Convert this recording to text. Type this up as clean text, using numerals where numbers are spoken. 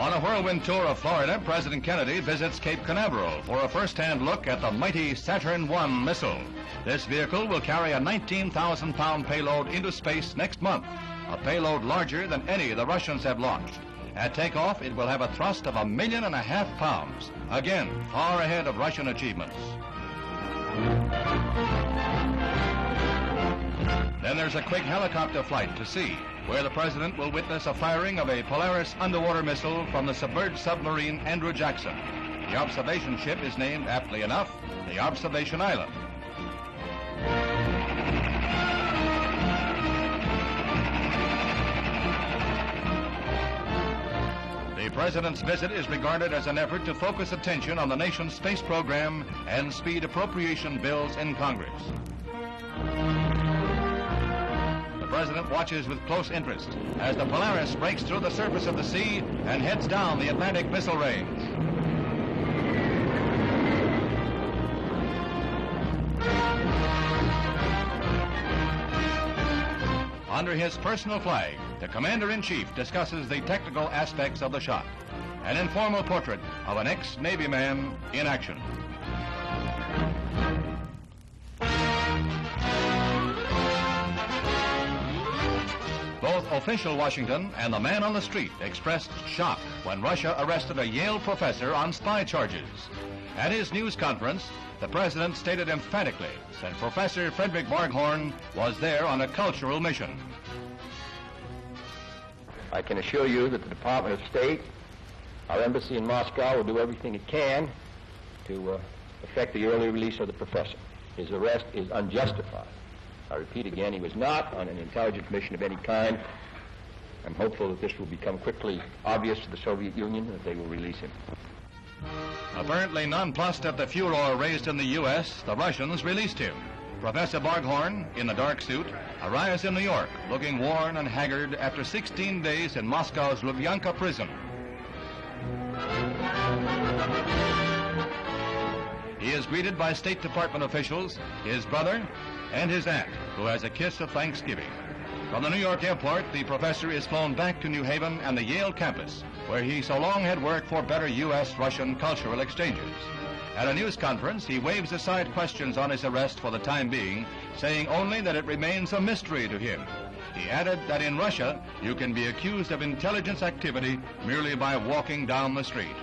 On a whirlwind tour of Florida, President Kennedy visits Cape Canaveral for a first-hand look at the mighty Saturn I missile. This vehicle will carry a 19,000-pound payload into space next month, a payload larger than any the Russians have launched. At takeoff, it will have a thrust of 1.5 million pounds, again, far ahead of Russian achievements. Then there's a quick helicopter flight to sea, where the President will witness a firing of a Polaris underwater missile from the submerged submarine Andrew Jackson. The observation ship is named, aptly enough, the Observation Island. The President's visit is regarded as an effort to focus attention on the nation's space program and speed appropriation bills in Congress. The President watches with close interest as the Polaris breaks through the surface of the sea and heads down the Atlantic missile range. Under his personal flag, the Commander-in-Chief discusses the technical aspects of the shot, an informal portrait of an ex-Navy man in action. Both official Washington and the man on the street expressed shock when Russia arrested a Yale professor on spy charges. At his news conference, the President stated emphatically that Professor Frederick Barghorn was there on a cultural mission. I can assure you that the Department of State, our embassy in Moscow, will do everything it can to effect the early release of the professor. His arrest is unjustified. I repeat again, he was not on an intelligence mission of any kind. I'm hopeful that this will become quickly obvious to the Soviet Union and that they will release him. Apparently nonplussed at the furor raised in the U.S., the Russians released him. Professor Barghorn, in a dark suit, arrives in New York, looking worn and haggard after 16 days in Moscow's Lubyanka prison. He is greeted by State Department officials, his brother, and his aunt, who has a kiss of thanksgiving. From the New York airport, the professor is flown back to New Haven and the Yale campus, where he so long had worked for better U.S.-Russian cultural exchanges. At a news conference, he waves aside questions on his arrest for the time being, saying only that it remains a mystery to him. He added that in Russia, you can be accused of intelligence activity merely by walking down the street.